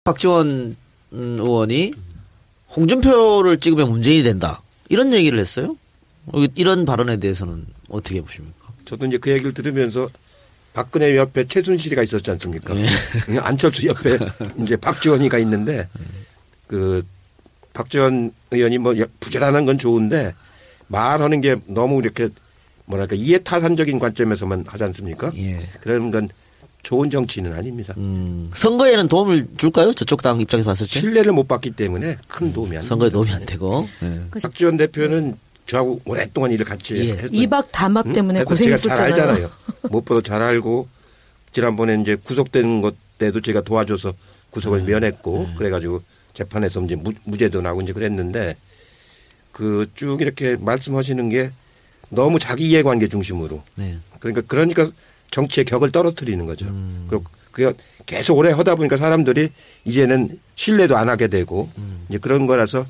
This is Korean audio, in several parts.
박지원 의원이 홍준표를 찍으면 문재인이 된다. 이런 얘기를 했어요. 이런 발언에 대해서는 어떻게 보십니까? 저도 이제 그 얘기를 들으면서 박근혜 옆에 최순실이가 있었지 않습니까? 네. 안철수 옆에 이제 박지원이가 있는데 그 박지원 의원이 뭐 부지런한 건 좋은데 말하는 게 너무 이렇게 뭐랄까 이해타산적인 관점에서만 하지 않습니까? 예. 그런 건 좋은 정치는 아닙니다. 선거에는 도움을 줄까요? 저쪽 당 입장에서 봤을 때? 신뢰를 못 받기 때문에 큰 도움이 안 됩니다. 선거에 도움이 안 되고. 네. 박지원 대표는 저하고 오랫동안 일을 같이 했어요. 이박 담합 때문에 고생했었잖아요. 제가 잘 알잖아요. 무엇보다 잘 알고 지난번에 이제 구속된 것 때도 제가 도와줘서 구속을 면했고 그래가지고 재판에서 이제 무죄도 나오고 이제 그랬는데 그 쭉 이렇게 말씀하시는 게 너무 자기 이해관계 중심으로 그러니까 정치의 격을 떨어뜨리는 거죠. 그리고 그게 계속 오래 하다 보니까 사람들이 이제는 신뢰도 안 하게 되고 이제 그런 거라서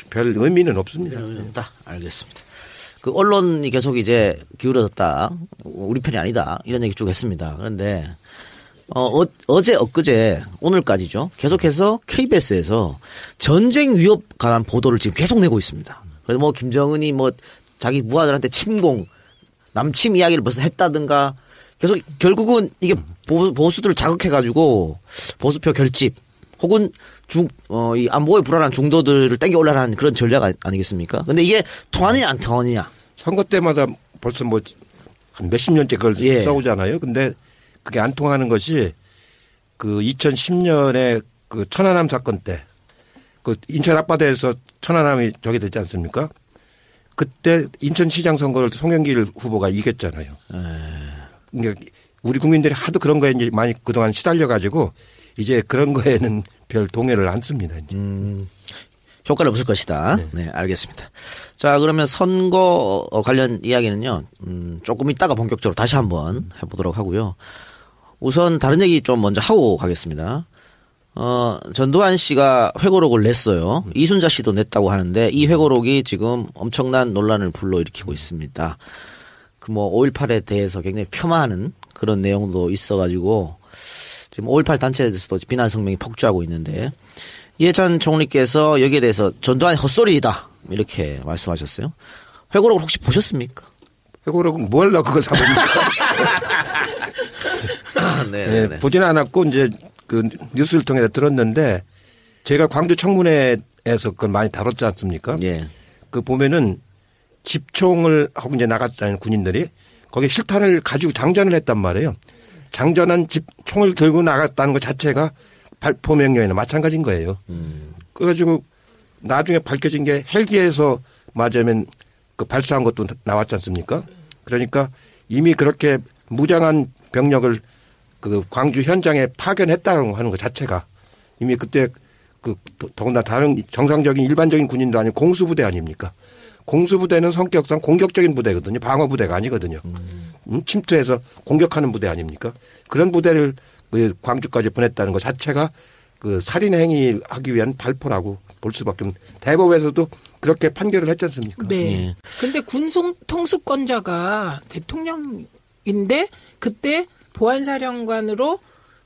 별 의미는 없습니다. 알겠습니다. 그 언론이 계속 이제 기울어졌다. 우리 편이 아니다. 이런 얘기 쭉 했습니다. 그런데 어제 엊그제 오늘까지죠. 계속해서 KBS에서 전쟁 위협 관한 보도를 지금 계속 내고 있습니다. 그래서 뭐 김정은이 뭐 자기 무아들한테 침공 남침 이야기를 벌써 했다든가 계속 결국은 이게 보수들을 자극해가지고 보수표 결집 혹은 이 안보에 불안한 중도들을 땡겨 올라가는 그런 전략 아니겠습니까? 근데 이게 통하느냐 안 통하느냐. 선거 때마다 벌써 뭐 한 몇십 년째 그걸 싸우잖아요. 근데 그게 안 통하는 것이 그 2010년에 그 천안함 사건 때 그 인천 앞바다에서 천안함이 저기 됐지 않습니까? 그때 인천시장 선거를 송영길 후보가 이겼잖아요. 그러니까 우리 국민들이 하도 그런 거에 이제 많이 그동안 시달려 가지고 이제 그런 거에는 별 동의를 안 씁니다. 이제. 효과는 없을 것이다. 네, 알겠습니다. 자, 그러면 선거 관련 이야기는요. 조금 있다가 본격적으로 다시 한번 해보도록 하고요. 우선 다른 얘기 좀 먼저 하고 가겠습니다. 전두환 씨가 회고록을 냈어요. 이순자 씨도 냈다고 하는데 이 회고록이 지금 엄청난 논란을 불러일으키고 있습니다. 그 뭐 5.18에 대해서 굉장히 폄하하는 그런 내용도 있어가지고 지금 5.18 단체에서도 비난 성명이 폭주하고 있는데 이해찬 총리께서 여기에 대해서 전두환이 헛소리이다 이렇게 말씀하셨어요. 회고록을 혹시 보셨습니까? 회고록은 뭐 하려고 그걸 사봅니까? 네, 보지는 않았고 이제 그 뉴스를 통해서 들었는데 제가 광주 청문회에서 그걸 많이 다뤘지 않습니까? 예. 그 보면은 집총을 하고 이제 나갔다는 군인들이 거기에 실탄을 가지고 장전을 했단 말이에요. 장전한 총을 들고 나갔다는 것 자체가 발포 명령에는 마찬가지인 거예요. 그래가지고 나중에 밝혀진 게 헬기에서 맞으면 그 발사한 것도 나왔지 않습니까? 그러니까 이미 그렇게 무장한 병력을 그 광주 현장에 파견했다는 하는 것 자체가 이미 그때 그 더군다나 다른 정상적인 일반적인 군인도 아니고 공수부대 아닙니까? 공수부대는 성격상 공격적인 부대거든요. 방어부대가 아니거든요. 침투해서 공격하는 부대 아닙니까? 그런 부대를 그 광주까지 보냈다는 것 자체가 그 살인 행위 하기 위한 발포라고 볼 수밖에 없는. 대법에서도 그렇게 판결을 했지 않습니까? 네. 그런데 군통수권자가 대통령인데 그때 보안사령관으로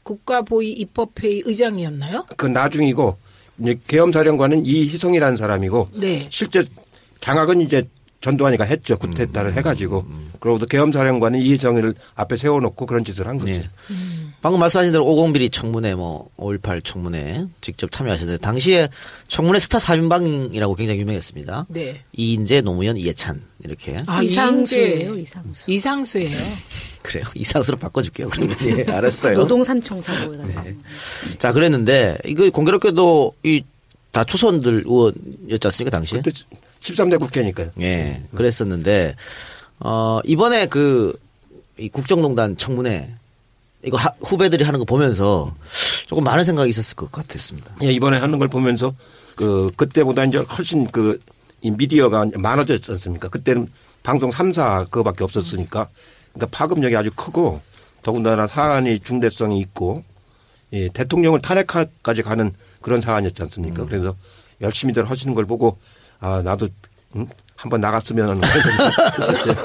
국가보위 입법회의 의장이었나요? 그 나중이고 이제 계엄사령관은 이희성이라는 사람이고 네. 실제 장악은 이제 전두환이가 했죠. 쿠데타를 해가지고. 그러고도 계엄사령관은 이희성을 앞에 세워놓고 그런 짓을 한 거죠. 네. 방금 말씀하신 대로 501이 청문회 5.18 청문회 직접 참여하셨는데 당시에 청문회 스타 4인방이라고 굉장히 유명했습니다. 네. 이인재, 노무현, 이해찬 이렇게. 이상수예요. 이상수예요. 그래요. 이상수로 바꿔줄게요. 그러면 예, 알았어요. 노동 삼총사고. 네. 자, 그랬는데 이거 공교롭게도 다 초선들 의원이었지 않습니까 당시에? 그때 13대 국회니까요. 예, 그랬었는데 이번에 이 국정농단 청문회 이거 후배들이 하는 거 보면서 조금 많은 생각이 있었을 것 같았습니다. 예, 이번에 하는 걸 보면서 그때보다 이제 훨씬 이 미디어가 많아졌지 않습니까? 그때는 방송 3사 그거밖에 없었으니까 그러니까 파급력이 아주 크고 더군다나 사안이 중대성이 있고 예, 대통령을 탄핵까지 가는 그런 사안이었지 않습니까? 그래서 열심히들 하시는 걸 보고 아 나도 한번 나갔으면 하는 했었죠.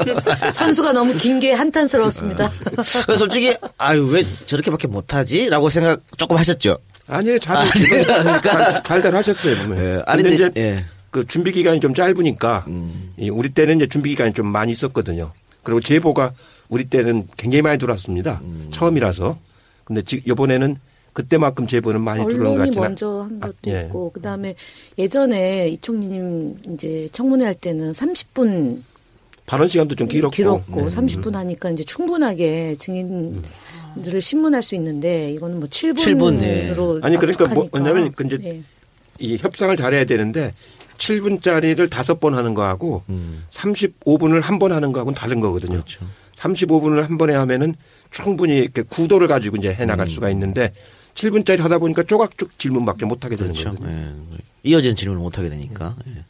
선수가 너무 긴 게 한탄스러웠습니다. 그래서 솔직히 아유 왜 저렇게밖에 못하지라고 생각 조금 하셨죠. 아니에요. 잘들 하셨어요. 보면. 예, 아니, 근데 이제 예. 그 준비 기간이 좀 짧으니까 우리 때는 이제 준비 기간이 좀 많이 있었거든요. 그리고 제보가 우리 때는 굉장히 많이 들어왔습니다. 처음이라서. 근데 이번에는 그때만큼 제보는 많이 들어오는 것 언론이 같지는 먼저 한 것도 예. 있고 그다음에 예전에 이총리님 이제 청문회 할 때는 30분 발언 시간도 좀 길었고. 30분 하니까 이제 충분하게 증인들을 신문할 수 있는데 이거는 뭐 7분으로 네. 아니 그러니까 뭐 왜냐면 이제 네. 이 협상을 잘해야 되는데 7분짜리를 5번 하는 거하고 35분을 한 번 하는 거하고는 다른 거거든요. 그렇죠. 35분을 한 번에 하면은 충분히 이렇게 구도를 가지고 이제 해 나갈 수가 있는데 7분짜리 하다 보니까 쪼각쪼각 질문밖에 못 하게 되는 그렇죠. 거거든요. 예. 이어진 질문을 못 하게 되니까. 예.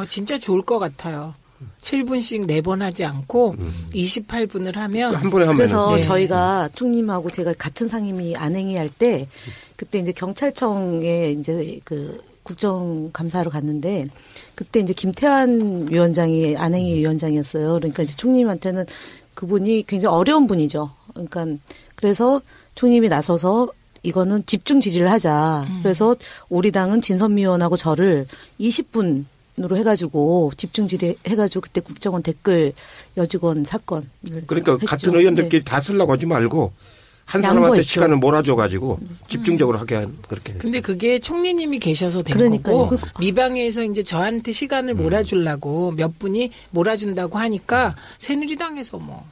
진짜 좋을 것 같아요. 7분씩 4번 하지 않고 28분을 하면 한 번에 하면 그래서 네. 저희가 총님하고 제가 같은 상임위 안행위 할 때 그때 이제 경찰청에 이제 그 국정감사로 갔는데 그때 이제 김태환 위원장이 안행위 위원장이었어요. 그러니까 이제 총님한테는 그분이 굉장히 어려운 분이죠. 그러니까 그래서 총님이 나서서 이거는 집중 지지를 하자. 그래서 우리 당은 진선미 의원하고 저를 20분으로 해가지고 집중 질의해가지고 그때 국정원 댓글 여직원 사건을 그러니까 했죠. 같은 의원들끼리 네. 다 쓰려고 하지 말고 한 사람한테 양보했죠. 시간을 몰아줘가지고 집중적으로 하게 그렇게. 근데 그게 총리님이 계셔서 된 그러니까요. 거고 미방에서 이제 저한테 시간을 몰아주려고 몇 분이 몰아준다고 하니까 새누리당에서 뭐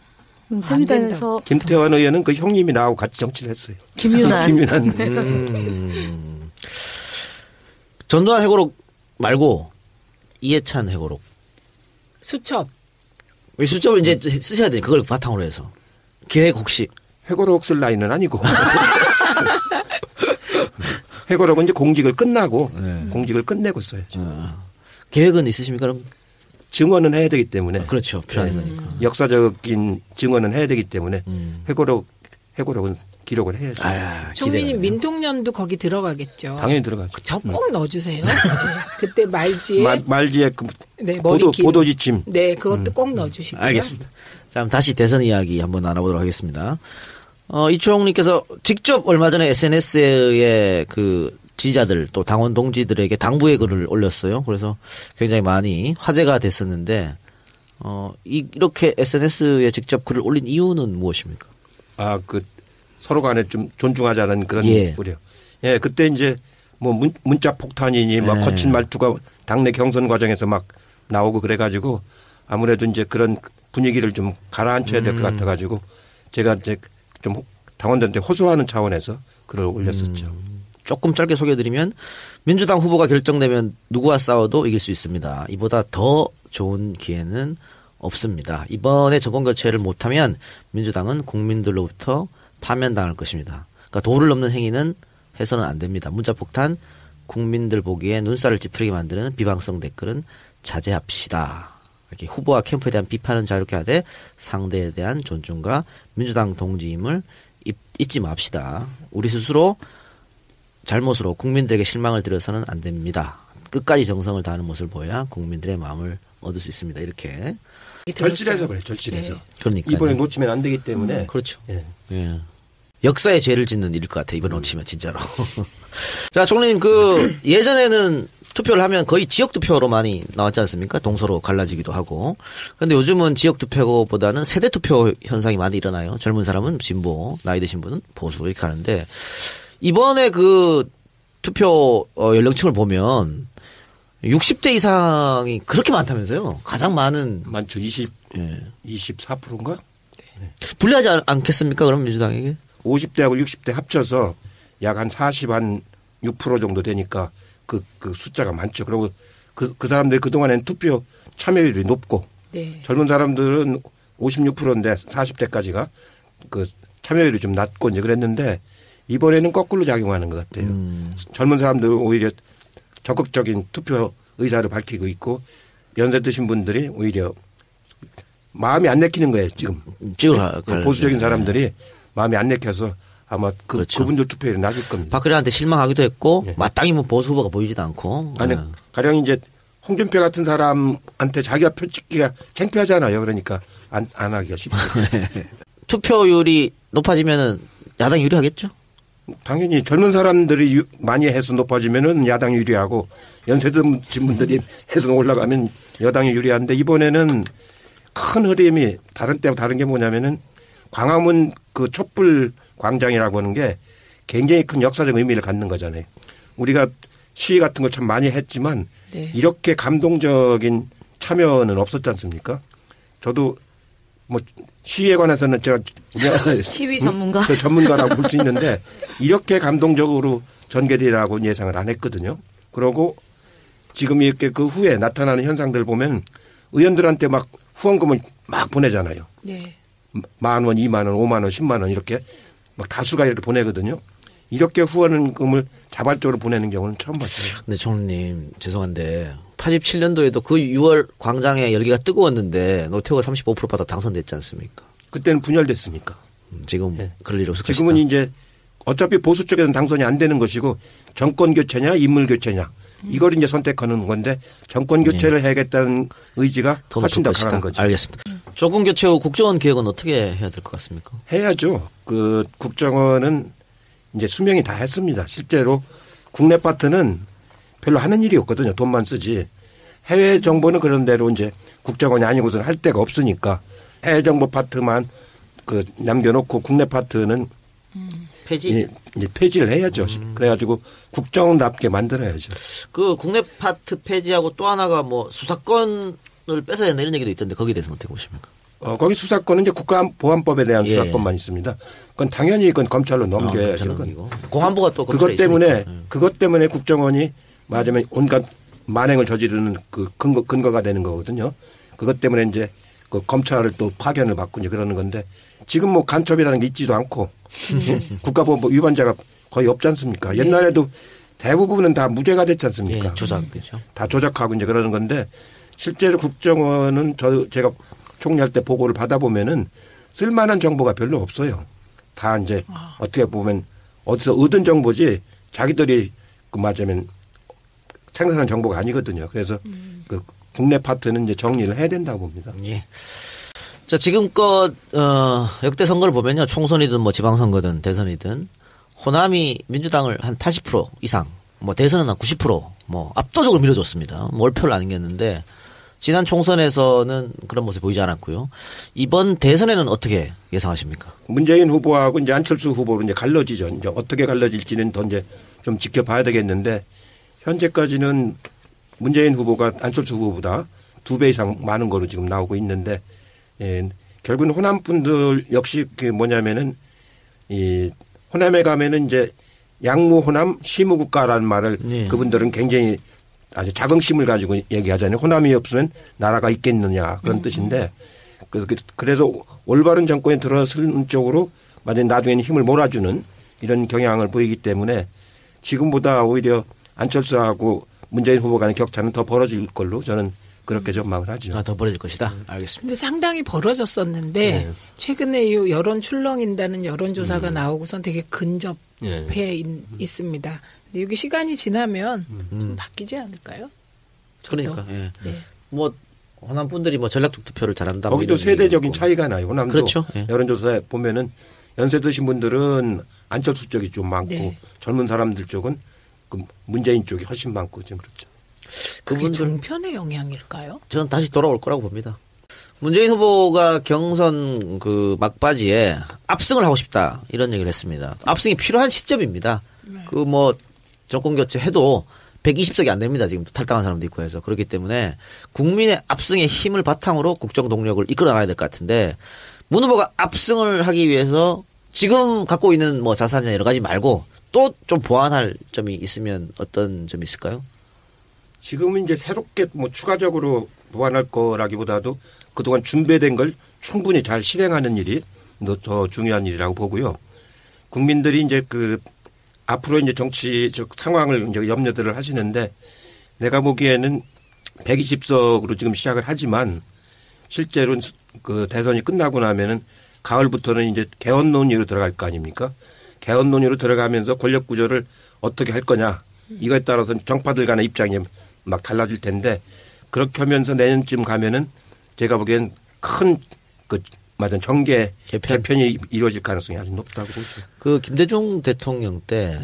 안 새누리당에서 김태환 의원은 그 형님이 나하고 같이 정치를 했어요. 김윤환. 김윤환. 전두환 회고록 말고 이해찬 회고록. 수첩 이 수첩을 이제 쓰셔야 돼요. 그걸 바탕으로 해서. 기획 혹시. 회고록 쓸 나이는 아니고. 회고록은 이제 공직을 끝나고 공직을 끝내고 써야죠. 계획은 있으십니까? 그럼? 증언은 해야 되기 때문에. 그렇죠. 필요한 거니까. 역사적인 증언은 해야 되기 때문에 회고록은 기록을 해야죠. 총리님 민통년도 거기 들어가겠죠. 당연히 들어가죠. 저 꼭 넣어주세요. 네. 그때 말지에 말지에 그 네, 머리 긴 보도 지침. 네, 그것도 꼭 넣어주시고요. 알겠습니다. 자, 그럼 다시 대선 이야기 한번 나눠보도록 하겠습니다. 이총리께서 직접 얼마 전에 SNS에 그 지지자들 또 당원 동지들에게 당부의 글을 올렸어요. 그래서 굉장히 많이 화제가 됐었는데, 이렇게 SNS에 직접 글을 올린 이유는 무엇입니까? 서로 간에 좀 존중하자는 그런 예. 소리요. 예, 그때 이제 뭐 문자 폭탄이니 막 예. 거친 말투가 당내 경선 과정에서 막 나오고 그래가지고 아무래도 이제 그런 분위기를 좀 가라앉혀야 될 것 같아가지고 제가 이제 좀 당원들한테 호소하는 차원에서 글을 올렸었죠. 조금 짧게 소개해드리면 민주당 후보가 결정되면 누구와 싸워도 이길 수 있습니다. 이보다 더 좋은 기회는 없습니다. 이번에 정권교체를 못하면 민주당은 국민들로부터 파면당할 것입니다. 그러니까 도를 넘는 행위는 해서는 안 됩니다. 문자폭탄, 국민들 보기에 눈살을 찌푸리게 만드는 비방성 댓글은 자제합시다. 이렇게 후보와 캠프에 대한 비판은 자유롭게 하되 상대에 대한 존중과 민주당 동지임을 잊지 맙시다. 우리 스스로 잘못으로 국민들에게 실망을 드려서는 안 됩니다. 끝까지 정성을 다하는 모습을 보여야 국민들의 마음을 얻을 수 있습니다. 이렇게. 절실해서 그래요. 절실해서. 네. 그러니까 이번에 놓치면 안 되기 때문에. 그렇죠. 예. 예. 역사의 죄를 짓는 일일 것 같아요. 이번 놓치면 진짜로. 자, 총리님 예전에는 투표를 하면 거의 지역 투표로 많이 나왔지 않습니까? 동서로 갈라지기도 하고. 그런데 요즘은 지역 투표보다는 세대 투표 현상이 많이 일어나요. 젊은 사람은 진보, 나이 드신 분은 보수 이렇게 하는데 이번에 그 투표 연령층을 보면 60대 이상이 그렇게 많다면서요? 가장 많은. 많죠. 24%인가? 불리하지 않겠습니까? 그럼 민주당에게? 50대하고 60대 합쳐서 약 한 6% 정도 되니까 그 숫자가 많죠. 그리고 그 사람들이 그동안에는 투표 참여율이 높고 네. 젊은 사람들은 56%인데 40대까지가 그 참여율이 좀 낮고 이제 그랬는데 이번에는 거꾸로 작용하는 것 같아요. 젊은 사람들은 오히려 적극적인 투표 의사를 밝히고 있고 연세 드신 분들이 오히려 마음이 안 내키는 거예요. 지금 보수적인 사람들이 마음이 안 내켜서 아마 그렇죠. 그분들 투표율이 낮을 겁니다. 박근혜한테 실망하기도 했고 예. 마땅히 뭐 보수 후보가 보이지도 않고. 아니 가령 이제 홍준표 같은 사람한테 자기가 표 찍기가 창피하잖아요. 그러니까 안 하기가 쉽죠. 투표율이 높아지면은 야당이 유리하겠죠? 당연히 젊은 사람들이 많이 해서 높아지면은 야당이 유리하고 연세 든 분들이 해서 올라가면 여당이 유리한데 이번에는 큰 흐름이 다른 때하고 다른 게 뭐냐면은 광화문 그 촛불 광장이라고 하는 게 굉장히 큰 역사적 의미를 갖는 거잖아요. 우리가 시위 같은 걸 참 많이 했지만 네. 이렇게 감동적인 참여는 없었지 않습니까? 저도 뭐 시위에 관해서는 제가 시위 전문가 전문가라고 볼 수 있는데 이렇게 감동적으로 전개되리라고 예상을 안 했거든요. 그러고 지금 이렇게 그 후에 나타나는 현상들 보면 의원들한테 막 후원금을 막 보내잖아요. 네. 10,000원, 20,000원, 50,000원, 10,000원 이렇게 막 다수가 이렇게 보내거든요. 이렇게 후원금을 자발적으로 보내는 경우는 처음 봤어요. 근데 총리님 죄송한데 87년도에도 그 6월 광장에 열기가 뜨거웠는데 노태우가 35% 받아 당선됐지 않습니까? 그때는 분열됐으니까. 지금 네. 그럴 일 없을 지금은 것이다. 이제 어차피 보수 쪽에서는 당선이 안 되는 것이고 정권 교체냐 인물 교체냐 이걸 이제 선택하는 건데 정권 교체를 해야겠다는 의지가 더 훨씬 더 높을 강한 것이다. 거죠. 알겠습니다. 정권 교체 후 국정원 개혁은 어떻게 해야 될 것 같습니까? 해야죠. 그 국정원은 이제 수명이 다 했습니다. 실제로 국내 파트는 별로 하는 일이 없거든요. 돈만 쓰지. 해외 정보는 그런 대로 이제 국정원이 아니고서는 할 데가 없으니까 해외 정보 파트만 그 남겨놓고 국내 파트는 폐지. 이제 폐지를 해야죠. 그래가지고 국정원답게 만들어야죠. 그 국내 파트 폐지하고 또 하나가 뭐 수사권을 뺏어야 된다 이런 얘기도 있던데 거기에 대해서는 어떻게 보십니까? 거기 수사권은 이제 국가보안법에 대한 예. 수사권만 있습니다. 그건 당연히 그건 검찰로 넘겨야죠. 넘기고. 공안부가 또 그것 검찰에 때문에 있으니까. 그것 때문에 국정원이 맞으면 온갖 만행을 저지르는 그 근거가 되는 거거든요. 그것 때문에 이제 그 검찰을 또 파견을 받고 이제 그러는 건데 지금 뭐 간첩이라는 게 있지도 않고 국가보안법 위반자가 거의 없지 않습니까? 옛날에도 대부분은 다 무죄가 됐지 않습니까? 예, 조작이죠. 다 조작하고 이제 그러는 건데 실제로 국정원은 제가 총리할 때 보고를 받아보면은 쓸만한 정보가 별로 없어요. 다 이제 어떻게 보면 어디서 얻은 정보지 자기들이 그 맞으면 생산한 정보가 아니거든요. 그래서 그 국내 파트는 이제 정리를 해야 된다고 봅니다. 예. 자, 지금껏, 역대 선거를 보면요. 총선이든 뭐 지방선거든 대선이든 호남이 민주당을 한 80% 이상, 뭐 대선은 한 90% 뭐 압도적으로 밀어줬습니다. 몰표를 안겼는데 지난 총선에서는 그런 모습이 보이지 않았고요. 이번 대선에는 어떻게 예상하십니까? 문재인 후보하고 이제 안철수 후보로 이제 갈라지죠. 이제 어떻게 갈라질지는 더 이제 좀 지켜봐야 되겠는데 현재까지는 문재인 후보가 안철수 후보보다 2배 이상 많은 거로 지금 나오고 있는데 결국은 호남 분들 역시 그 뭐냐면은 이 호남에 가면은 이제 양무 호남 시무국가라는 말을 그분들은 굉장히 아주 자긍심을 가지고 얘기하잖아요. 호남이 없으면 나라가 있겠느냐 그런 뜻인데 그래서 올바른 정권에 들어서는 쪽으로 만약 나중에는 힘을 몰아주는 이런 경향을 보이기 때문에 지금보다 오히려 안철수하고 문재인 후보 간의 격차는 더 벌어질 걸로 저는 그렇게 전망을 하죠. 더 벌어질 것이다. 알겠습니다. 근데 상당히 벌어졌었는데 네. 최근에 이 여론 출렁인다는 여론조사가 나오고선 되게 근접해 있습니다. 근데 여기 시간이 지나면 좀 바뀌지 않을까요? 그러니까 예. 네. 뭐 호남 분들이 뭐 전략적 투표를 잘한다. 거기도 세대적인 차이가 나요. 호남도 그렇죠. 예. 여론조사에 보면은 연세 드신 분들은 안철수 쪽이 좀 많고 네. 젊은 사람들 쪽은 그 문재인 쪽이 훨씬 많고 좀 그렇죠. 그게 그분들 정편의 영향일까요? 저는 다시 돌아올 거라고 봅니다. 문재인 후보가 경선 그 막바지에 압승을 하고 싶다 이런 얘기를 했습니다. 압승이 필요한 시점입니다. 그 뭐 정권 교체해도 120석이 안 됩니다. 지금 탈당한 사람도 있고 해서 그렇기 때문에 국민의 압승의 힘을 바탕으로 국정 동력을 이끌어 나가야 될 것 같은데 문 후보가 압승을 하기 위해서 지금 갖고 있는 뭐 자산이나 여러 가지 말고 또 좀 보완할 점이 있으면 어떤 점이 있을까요? 지금은 이제 새롭게 뭐 추가적으로 보완할 거라기보다도 그동안 준비된 걸 충분히 잘 실행하는 일이 더 중요한 일이라고 보고요. 국민들이 이제 그 앞으로 이제 정치적 상황을 이제 염려들을 하시는데 내가 보기에는 120석으로 지금 시작을 하지만 실제로 그 대선이 끝나고 나면은 가을부터는 이제 개헌 논의로 들어갈 거 아닙니까? 개헌 논의로 들어가면서 권력 구조를 어떻게 할 거냐 이거에 따라서 정파들 간의 입장이 막 달라질 텐데 그렇게 하면서 내년쯤 가면은 제가 보기엔 큰 그 맞아 정계 개편이 이루어질 가능성이 아주 높다고 보죠. 그 김대중 대통령 때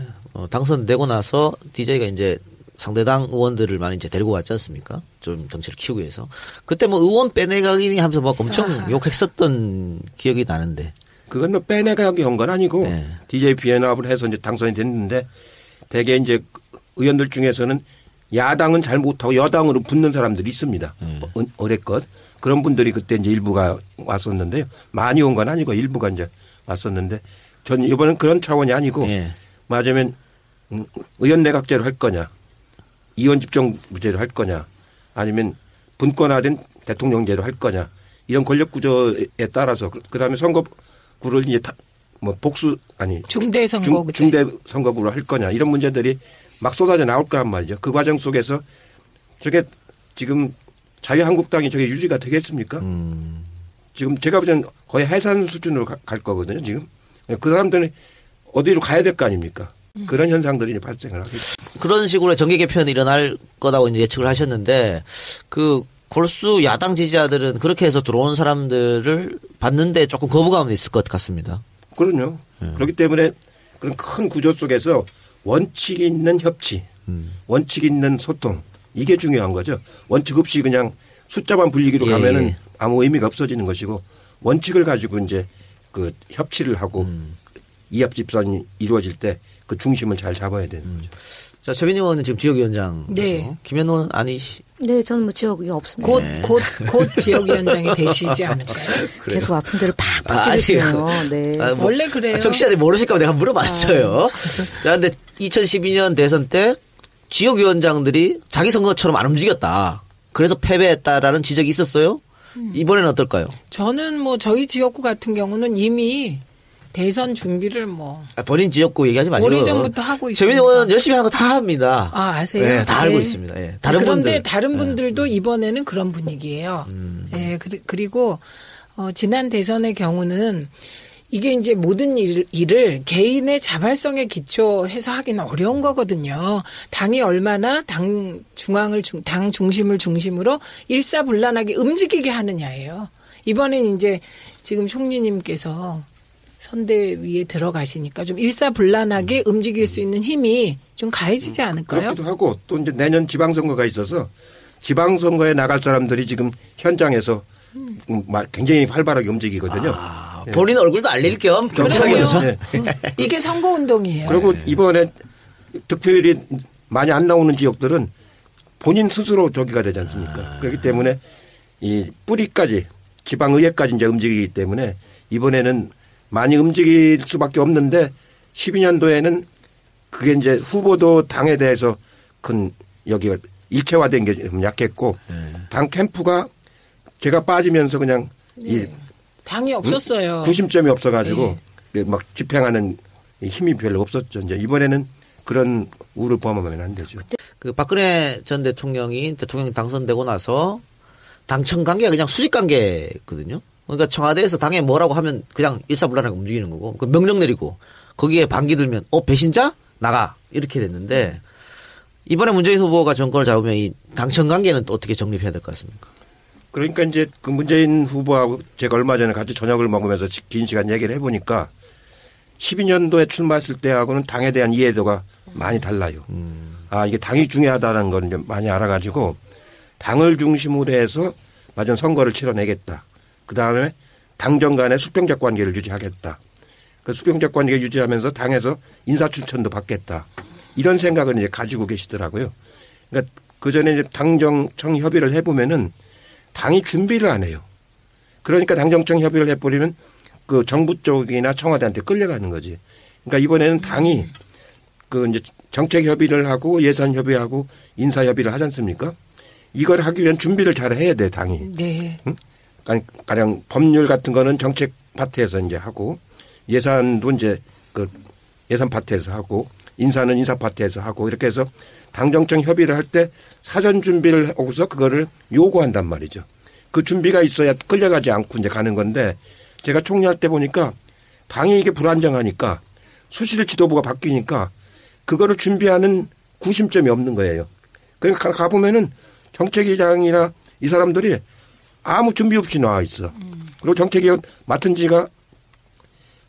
당선되고 나서 DJ가 이제 상대당 의원들을 많이 이제 데리고 왔지 않습니까? 좀 덩치를 키우기 위해서. 그때 뭐 의원 빼내가기 하면서 막 엄청 욕했었던 기억이 나는데. 그건 뭐 빼내가기 한 건 아니고 네. DJ 비연합을 해서 이제 당선이 됐는데 대개 이제 의원들 중에서는 야당은 잘 못하고 여당으로 붙는 사람들이 있습니다. 어렵것. 그런 분들이 그때 이제 일부가 왔었는데요. 많이 온 건 아니고 일부가 이제 왔었는데 전 이번엔 그런 차원이 아니고 맞으면 의원 내각제로 할 거냐 이원 집정부제로 할 거냐 아니면 분권화된 대통령제로 할 거냐 이런 권력 구조에 따라서 그다음에 선거구를 이제 뭐 복수 아니 중대 선거구 중대 선거구로 할 거냐 이런 문제들이 막 쏟아져 나올 거란 말이죠. 그 과정 속에서 저게 지금 자유한국당이 저게 유지가 되겠습니까? 지금 제가 보기엔 거의 해산 수준으로 갈 거거든요. 지금 그 사람들은 어디로 가야 될 거 아닙니까? 그런 현상들이 이제 발생을 하겠죠. 그런 식으로 정계 개편이 일어날 거라고 이제 예측을 하셨는데 그 골수 야당 지지자들은 그렇게 해서 들어온 사람들을 받는데 조금 거부감은 있을 것 같습니다. 그럼요. 그렇기 때문에 그런 큰 구조 속에서 원칙이 있는 협치, 원칙이 있는 소통 이게 중요한 거죠. 원칙 없이 그냥 숫자만 불리기로 가면은 아무 의미가 없어지는 것이고 원칙을 가지고 이제 그 협치를 하고 이합 집산이 이루어질 때 그 중심을 잘 잡아야 되는 거죠. 자, 최민희 의원은 지금 지역위원장. 네. 김현우 의원은 아니시. 네, 저는 뭐 지역이 없습니다. 곧 지역위원장이 되시지 않을까요? 계속 아픈 데를 팍팍 찌르시네요. 네. 원래 그래요. 청취자들이 모르실까 봐 내가 물어봤어요. 자, 근데 2012년 대선 때 지역위원장들이 자기 선거처럼 안 움직였다. 그래서 패배했다라는 지적이 있었어요. 이번에는 어떨까요? 저는 뭐 저희 지역구 같은 경우는 이미 대선 준비를 본인 지역구 얘기하지 마시고 오래전부터 하고 있습니다. 최민희 의원 열심히 하는 거 다 합니다. 아, 아세요? 네, 다 알고 있습니다. 예. 그런데 다른 분들도 이번에는 그런 분위기예요. 예, 그리고 지난 대선의 경우는 이게 이제 모든 일을 개인의 자발성에 기초해서 하기는 어려운 거거든요. 당이 얼마나 당 중심을 중심으로 일사불란하게 움직이게 하느냐예요. 이번엔 이제 지금 총리님께서 선대위에 들어가시니까 좀 일사불란하게 움직일 수 있는 힘이 좀 가해지지 않을까요? 그렇기도 하고 또 이제 내년 지방선거가 있어서 지방선거에 나갈 사람들이 지금 현장에서 굉장히 활발하게 움직이거든요. 본인 얼굴도 알릴 겸 경선에서. 네. 이게 선거운동이에요. 그리고 이번에 득표율이 많이 안 나오는 지역들은 본인 스스로 저기가 되지 않습니까? 그렇기 때문에 이 뿌리까지 지방의회까지 이제 움직이기 때문에 이번에는 많이 움직일 수밖에 없는데 12년도에는 그게 이제 후보도 당에 대해서 큰 여기가 일체화된 게 좀 약했고 당 캠프가 제가 빠지면서 그냥 이 당이 없었어요. 구심점이 없어가지고 막 집행하는 힘이 별로 없었죠. 이제 이번에는 그런 우를 범하면 안 되죠. 그 박근혜 전 대통령이 대통령 당선되고 나서 당청 관계가 그냥 수직 관계거든요. 그러니까 청와대에서 당에 뭐라고 하면 그냥 일사불란하게 움직이는 거고 그 명령 내리고 거기에 반기 들면 배신자 나가 이렇게 됐는데 이번에 문재인 후보가 정권을 잡으면 이 당청 관계는 또 어떻게 정립해야 될 것 같습니까? 그러니까 이제 그 문재인 후보하고 제가 얼마 전에 같이 저녁을 먹으면서 긴 시간 얘기를 해보니까 12년도에 출마했을 때하고는 당에 대한 이해도가 많이 달라요. 이게 당이 중요하다는 걸 이제 많이 알아가지고 당을 중심으로 해서 맞은 선거를 치러내겠다. 그 다음에 당정 간의 수평적 관계를 유지하겠다. 그 수평적 관계를 유지하면서 당에서 인사추천도 받겠다. 이런 생각을 이제 가지고 계시더라고요. 그러니까 그 전에 이제 당정청 협의를 해보면은 당이 준비를 안 해요. 그러니까 당정청 협의를 해버리면 그 정부 쪽이나 청와대한테 끌려가는 거지. 그러니까 이번에는 당이 그 이제 정책 협의를 하고 예산 협의하고 인사 협의를 하지 않습니까? 이걸 하기 위한 준비를 잘 해야 돼, 당이. 네. 응? 가령 법률 같은 거는 정책 파트에서 이제 하고 예산도 이제 그 예산 파트에서 하고 인사는 인사 파트에서 하고 이렇게 해서 당정청 협의를 할 때 사전 준비를 하고서 그거를 요구한단 말이죠. 그 준비가 있어야 끌려가지 않고 이제 가는 건데 제가 총리할 때 보니까 당이 이게 불안정하니까 수실 지도부가 바뀌니까 그거를 준비하는 구심점이 없는 거예요. 그러니까 가보면은 정책위장이나 이 사람들이 아무 준비 없이 나와 있어. 그리고 정책개혁 맡은 지가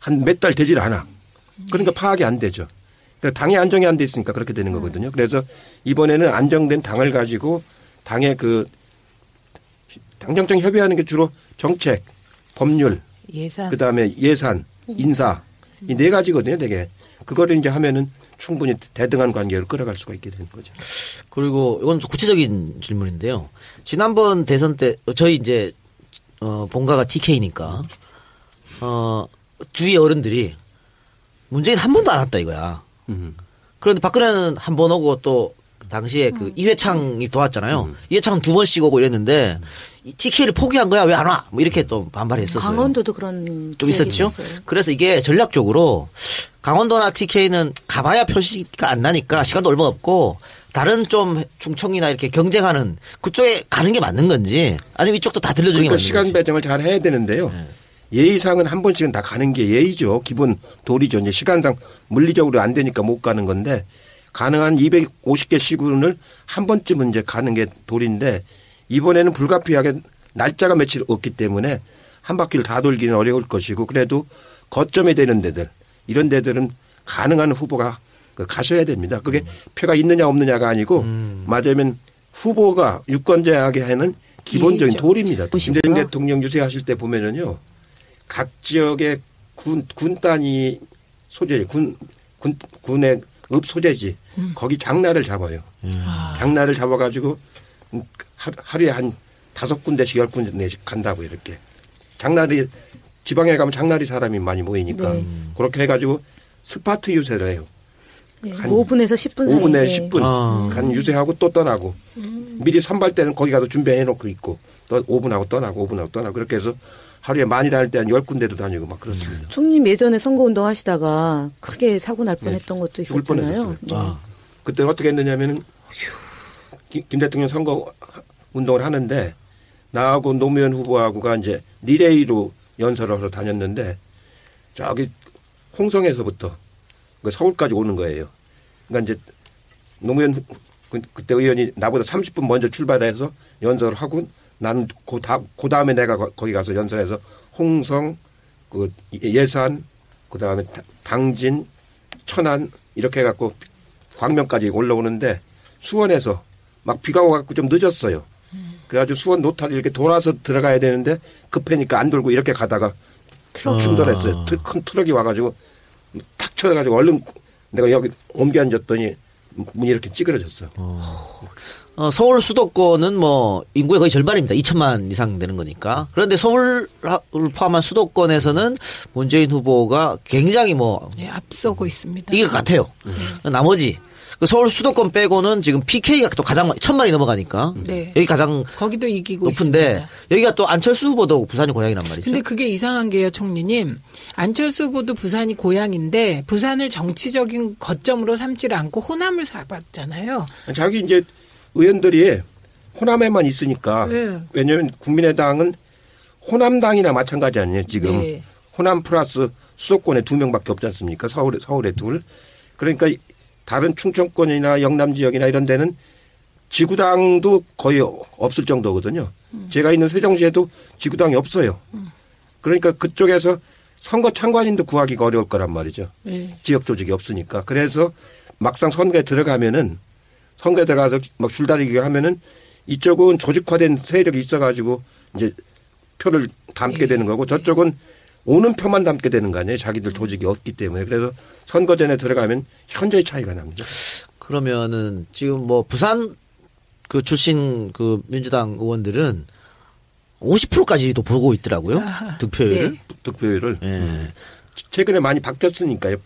한 몇 달 되질 않아. 그러니까 파악이 안 되죠. 그러니까 당이 안정이 안 돼 있으니까 그렇게 되는 거거든요. 그래서 이번에는 안정된 당을 가지고 당의 그 당정청 협의하는 게 주로 정책, 법률, 예산, 그다음에 예산, 인사 이 네 가지거든요. 되게 그거를 이제 하면은 충분히 대등한 관계로 끌어갈 수가 있게 되는 거죠. 그리고 이건 구체적인 질문인데요. 지난번 대선 때 저희 이제 본가가 TK니까 주위 어른들이 문재인 한 번도 안 왔다 이거야. 그런데 박근혜는 한 번 오고 또 당시에 그 이회창이 도왔잖아요. 이회창은 2번씩 오고 이랬는데 TK를 포기한 거야 왜 안 와? 뭐 이렇게 또 반발했었어요. 강원도도 그런 좀 있었죠. 있었어요. 그래서 이게 전략적으로 강원도나 TK는 가봐야 표시가 안 나니까 시간도 얼마 없고 다른 좀 충청이나 이렇게 경쟁하는 그쪽에 가는 게 맞는 건지 아니면 이쪽도 다 들려주는 게 그러니까 맞는 시간 건지. 배정을 잘 해야 되는데요. 네. 예의상은 한 번씩은 다 가는 게 예의죠. 기본 도리죠. 이제 시간상 물리적으로 안 되니까 못 가는 건데 가능한 250개 시군을 한 번쯤은 이제 가는 게 도리인데 이번에는 불가피하게 날짜가 며칠 없기 때문에 한 바퀴를 다 돌기는 어려울 것이고 그래도 거점이 되는 데들 이런 데들은 가능한 후보가 가셔야 됩니다. 그게 표가 있느냐 없느냐가 아니고 맞으면 후보가 유권자에게 하는 기본적인 이해죠. 도리입니다. 김대중 대통령 유세하실 때 보면은요. 각 지역의 군 단위 소재, 군의 읍 소재지 거기 장날을 잡아요. 장날을 잡아가지고 하루에 한 5군데씩 10군데씩 간다고 이렇게. 장날이 지방에 가면 장날이 사람이 많이 모이니까 네. 그렇게 해가지고 스파트 유세를 해요. 네, 한 5분에서 10분 사이에. 5분에 10분 간 유세하고 또 떠나고 미리 선발 때는 거기 가서 준비해 놓고 있고 또 5분하고 떠나고 5분하고 떠나고 그렇게 해서 하루에 많이 다닐 때 한 10군데도 다니고 막 그렇습니다. 총님 예전에 선거운동 하시다가 크게 사고 날 뻔했던 것도 죽을 있었잖아요. 뻔했었어요. 그때 어떻게 했느냐면은 김 대통령 선거 운동을 하는데 나하고 노무현 후보하고가 이제 리레이로 연설을 하러 다녔는데 저기 홍성에서부터 서울까지 오는 거예요. 그러니까 이제 노무현 그때 의원이 나보다 30분 먼저 출발해서 연설을 하고 나는 그 다음에 내가 거기 가서 연설해서 홍성, 그 예산, 그 다음에 당진, 천안 이렇게 해갖고 광명까지 올라오는데 수원에서 막 비가 와갖고 좀 늦었어요. 그래가지고 수원 노타리 이렇게 돌아서 들어가야 되는데 급하니까 안 돌고 이렇게 가다가 트럭 충돌했어요. 큰 트럭이 와가지고 탁 쳐가지고 얼른 내가 여기 옮겨 앉았더니 문이 이렇게 찌그러졌어. 서울 수도권은 뭐 인구의 거의 절반입니다. 2천만 이상 되는 거니까. 그런데 서울을 포함한 수도권에서는 문재인 후보가 굉장히 뭐 네, 앞서고 있습니다. 이길 것 같아요. 나머지 그 서울 수도권 빼고는 지금 PK가 또 가장 1,000만이 넘어가니까 네. 여기 가장 거기도 이기고 높은데 있습니다. 여기가 또 안철수 후보도 부산이 고향이란 말이죠. 근데 그게 이상한 게요, 총리님. 안철수 후보도 부산이 고향인데 부산을 정치적인 거점으로 삼지를 않고 호남을 잡았잖아요. 자기 이제 의원들이 호남에만 있으니까 네. 왜냐하면 국민의당은 호남당이나 마찬가지 아니에요 지금. 네. 호남 플러스 수도권에 2명밖에 없지 않습니까? 서울에 둘. 그러니까 다른 충청권이나 영남 지역이나 이런 데는 지구당도 거의 없을 정도거든요. 제가 있는 세종시에도 지구당이 없어요. 그러니까 그쪽에서 선거 참관인도 구하기가 어려울 거란 말이죠. 네. 지역 조직이 없으니까. 그래서 막상 선거에 들어가면은 선거에 들어가서 막 줄다리기 하면은 이쪽은 조직화된 세력이 있어가지고 이제 표를 담게 되는 거고 저쪽은 오는 표만 담게 되는 거 아니에요. 자기들 조직이 없기 때문에. 그래서 선거전에 들어가면 현저히 차이가 납니다. 그러면은 지금 뭐 부산 그 출신 그 민주당 의원들은 50%까지도 보고 있더라고요. 득표율을. 네. 득표율을. 예. 최근에 많이 바뀌었으니까요.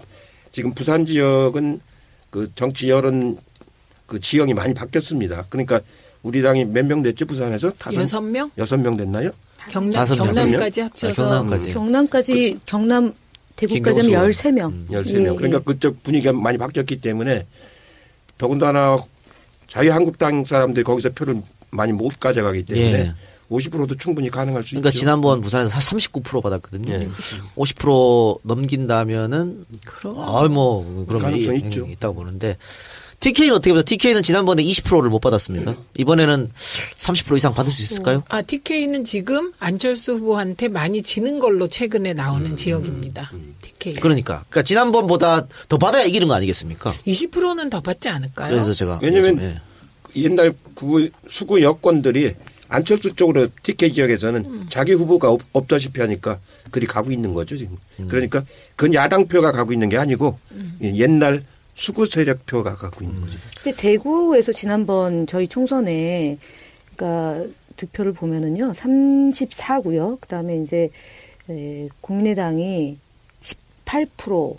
지금 부산 지역은 그 정치 여론 그 지형이 많이 바뀌었습니다. 그러니까 우리 당이 몇 명 됐죠? 부산에서? 6명? 6명 됐나요? 경남까지 합쳐서. 경남까지. 경남까지 경남 대구까지 하면 김경수. 13명. 13명. 그러니까 그쪽 분위기가 많이 바뀌었기 때문에 더군다나 자유한국당 사람들이 거기서 표를 많이 못 가져가기 때문에 예. 50%도 충분히 가능할 수 그러니까 있죠. 지난번 부산에서 39% 받았거든요. 예. 50% 넘긴다면은 뭐 그런 가능성 게 있죠. 있다고 보는데 TK는 어떻게 보세요? TK는 지난번에 20%를 못 받았습니다. 이번에는 30% 이상 받을 수 있을까요? TK는 지금 안철수 후보한테 많이 지는 걸로 최근에 나오는 지역입니다. TK. 그러니까 지난번보다 더 받아야 이기는 거 아니겠습니까? 20%는 더 받지 않을까요? 그래서 제가 왜냐면 옛날 수구 여권들이 안철수 쪽으로 TK 지역에서는 자기 후보가 없다시피 하니까 그리 가고 있는 거죠 지금. 그러니까 그건 야당표가 가고 있는 게 아니고 옛날 수구 세력표가 가고 있는 거죠. 근데 대구에서 지난번 저희 총선에 그러니까 득표를 보면은요 34구요. 그다음에 이제 국민의당이 18%,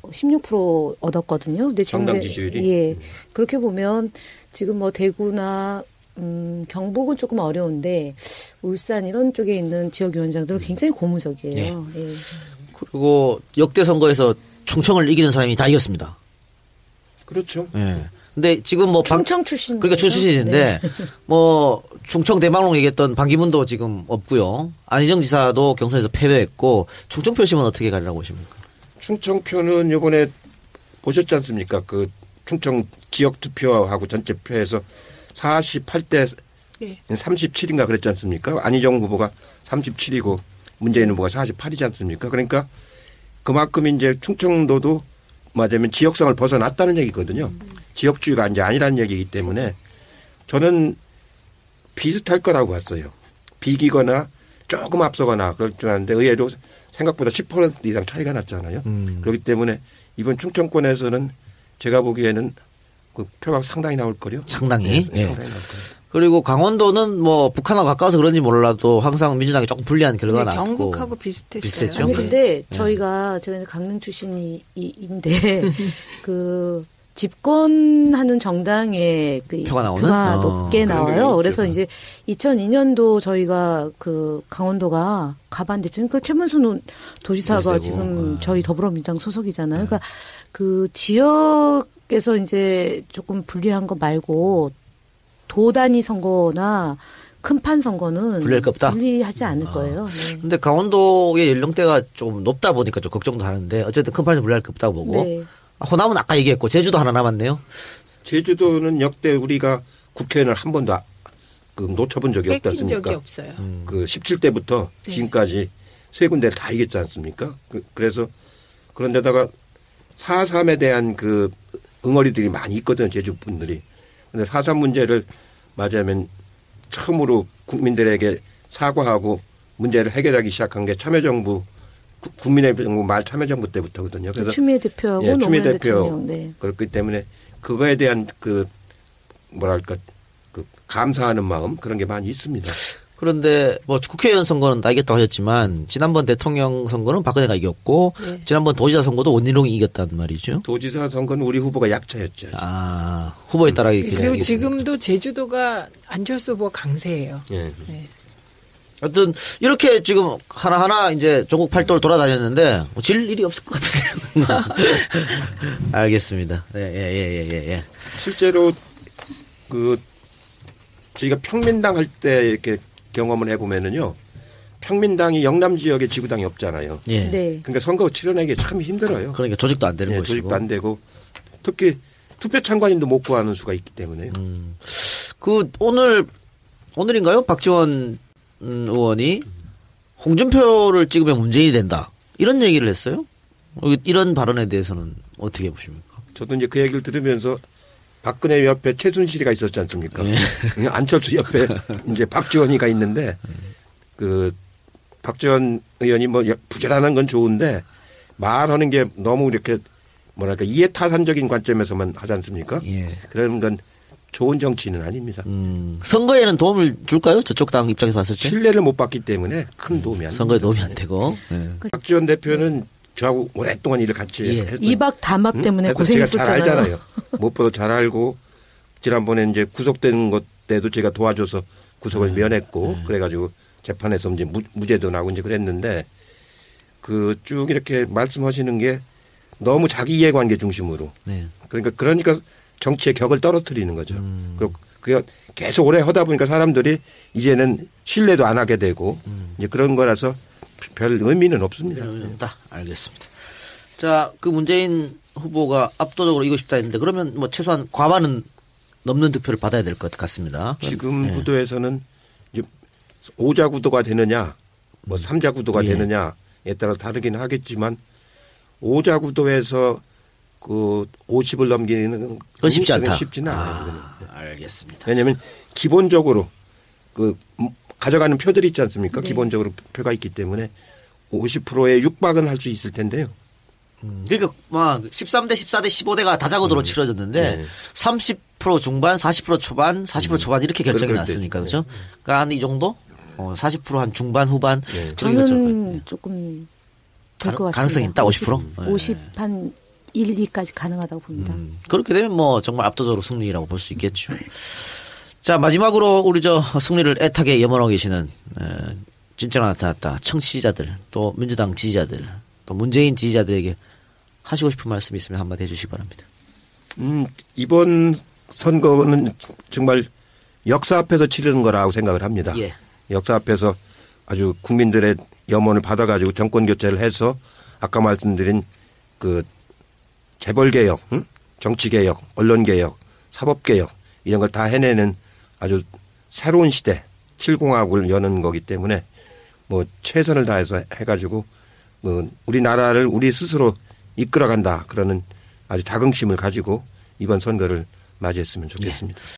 16% 얻었거든요. 근데 지금 정당 지지율이 예 그렇게 보면 지금 뭐 대구나 경북은 조금 어려운데 울산 이런 쪽에 있는 지역위원장들은 굉장히 고무적이에요. 예. 그리고 역대 선거에서 충청을 이기는 사람이 다 이겼습니다. 그렇죠. 예. 근데 지금 뭐 충청 출신 그러니까 출신인데 뭐 충청 대망론 얘기했던 반기문도 지금 없고요. 안희정 지사도 경선에서 패배했고 충청 표심은 어떻게 가려고 보십니까? 충청표는 이번에 보셨지 않습니까? 그 충청 지역 투표하고 전체 표에서 48대 37인가 그랬지 않습니까? 안희정 후보가 37이고 문재인 후보가 48이지 않습니까? 그러니까 그만큼 이제 충청도도 맞으면 지역성을 벗어났다는 얘기거든요. 지역주의가 이제 아니라는 얘기이기 때문에 저는 비슷할 거라고 봤어요. 비기거나 조금 앞서거나 그럴 줄 알았는데 의외로 생각보다 10% 이상 차이가 났잖아요. 그렇기 때문에 이번 충청권에서는 제가 보기에는 그 표가 상당히 나올 거요. 상당히. 네, 상당히 나올 거요. 그리고 강원도는 뭐 북한하고 가까워서 그런지 몰라도 항상 민주당이 조금 불리한 결과가 났고. 경북하고 비슷했어요. 비슷했죠. 아니 근데 저희가 강릉 출신인데 그 집권하는 정당의 그 표가 나오는? 표가 높게 나와요. 그래서 있죠. 이제 2002년도 저희가 그 강원도가 가봤는데 지금 그 최문순 도지사가 지금 저희 더불어민주당 소속이잖아요. 그러니까 그 지역에서 이제 조금 불리한 거 말고 도 단위 선거나 큰판 선거는 불리할 게 없다? 불리하지 않을 거예요. 네. 근데 강원도의 연령대가 좀 높다 보니까 좀 걱정도 하는데 어쨌든 큰 판에서 불리할 게 없다고 보고. 네. 호남은 아까 얘기했고 제주도 하나 남았네요. 제주도는 역대 우리가 국회의원을 한 번도 놓쳐본 적이 없지 뺏긴 적이 않습니까? 없어요. 그 17대부터 지금까지 세 군데를 다 이겼지 않습니까? 그래서 그런데다가 4.3에 대한 그 응어리들이 많이 있거든요. 제주 분들이. 그런데 4.3 문제를 맞으면 처음으로 국민들에게 사과하고 문제를 해결하기 시작한 게 참여정부 국민의 정부 말 참여정부 때부터거든요. 그래서 추미애 대표하고 추미애 노무현 대표 대통령. 네. 그렇기 때문에 그거에 대한 그 뭐랄까 그 감사하는 마음 그런 게 많이 있습니다. 그런데 뭐 국회의원 선거는 다 이겼다고 하셨지만 지난번 대통령 선거는 박근혜가 이겼고 지난번 도지사 선거도 원희룡이 이겼단 말이죠. 도지사 선거는 우리 후보가 약차였죠. 아, 후보에 따라 이렇게 그리고 되겠습니다. 지금도 제주도가 안철수 후보가 강세예요. 예. 네. 하여튼 이렇게 지금 하나하나 이제 전국 팔도를 돌아다녔는데 질 일이 없을 것 같은데요. 알겠습니다. 예. 실제로 그 저희가 평민당 할 때 이렇게 경험을 해보면은요. 평민당이 영남 지역에 지구당이 없잖아요. 예. 네. 그러니까 선거 치러내기 참 힘들어요. 그러니까 조직도 안 되는 예, 것이고. 조직도 안 되고 특히 투표 참관인도 못 구하는 수가 있기 때문에요. 그 오늘인가요? 박지원 의원이 홍준표를 찍으면 문재인이 된다. 이런 얘기를 했어요. 이런 발언에 대해서는 어떻게 보십니까? 저도 이제 그 얘기를 들으면서 박근혜 옆에 최순실이가 있었지 않습니까? 안철수 옆에 이제 박지원이가 있는데 그 박지원 의원이 뭐 부지런한 건 좋은데 말하는 게 너무 이렇게 뭐랄까 이해타산적인 관점에서만 하지 않습니까? 예. 그런 건 좋은 정치는 아닙니다. 선거에는 도움을 줄까요? 저쪽 당 입장에서 봤을 때? 신뢰를 못 받기 때문에 큰 도움이 안 됩니다. 선거에 도움이 안 되고. 예. 박지원 대표는 저하고 오랫동안 일을 같이 했어요. 이박 담합 때문에 그래서 제가 고생했었잖아요. 잘 알잖아요. 무엇보다 잘 알고 지난번에 이제 구속된 것 때도 제가 도와줘서 구속을 면했고 그래가지고 재판에서 이제 무죄도 나고 이제 그랬는데 그 쭉 이렇게 말씀하시는 게 너무 자기 이해관계 중심으로 네. 그러니까 정치의 격을 떨어뜨리는 거죠. 그리고 그게 계속 오래 하다 보니까 사람들이 이제는 신뢰도 안 하게 되고 이제 그런 거라서 별 의미는 없습니다. 알겠습니다. 자, 그 문재인 후보가 압도적으로 이기고 싶다 했는데 그러면 뭐 최소한 과반은 넘는 득표를 받아야 될 것 같습니다. 지금 구도에서는 이제 5자 구도가 되느냐 뭐 3자 구도가 되느냐에 따라 다르긴 하겠지만 5자 구도에서 그 50을 넘기는 그건 쉽지 않다. 쉽지는 않아요. 알겠습니다. 왜냐하면 기본적으로 그 가져가는 표들이 있지 않습니까? 기본적으로 표가 있기 때문에 50%의 육박은 할 수 있을 텐데요. 그러니까 막 13대 14대 15대가 다자구도로 치러졌는데 30% 중반, 40% 초반, 40% 초반 이렇게 결정이 났으니까 그렇죠? 그러니까 한 이 정도? 40% 한 중반 후반. 저는 조금 될 것 같습니다. 가능성이 있다 50%? 50 한 1, 2까지 가능하다고 봅니다. 그렇게 되면 뭐 정말 압도적으로 승리라고 볼 수 있겠죠. 자 마지막으로 우리 저 승리를 애타게 염원하고 계시는 진짜로 나타났다 청취자들 또 민주당 지지자들 또 문재인 지지자들에게 하시고 싶은 말씀이 있으면 한마디 해주시기 바랍니다. 이번 선거는 정말 역사 앞에서 치르는 거라고 생각을 합니다. 예. 역사 앞에서 아주 국민들의 염원을 받아가지고 정권 교체를 해서 아까 말씀드린 그 재벌개혁, 정치개혁, 언론개혁, 사법개혁 이런 걸 다 해내는 아주 새로운 시대 7공화국을 여는 거기 때문에 뭐 최선을 다해서 해가지고 우리나라를 우리 스스로 이끌어간다 그러는 아주 자긍심을 가지고 이번 선거를 맞이했으면 좋겠습니다.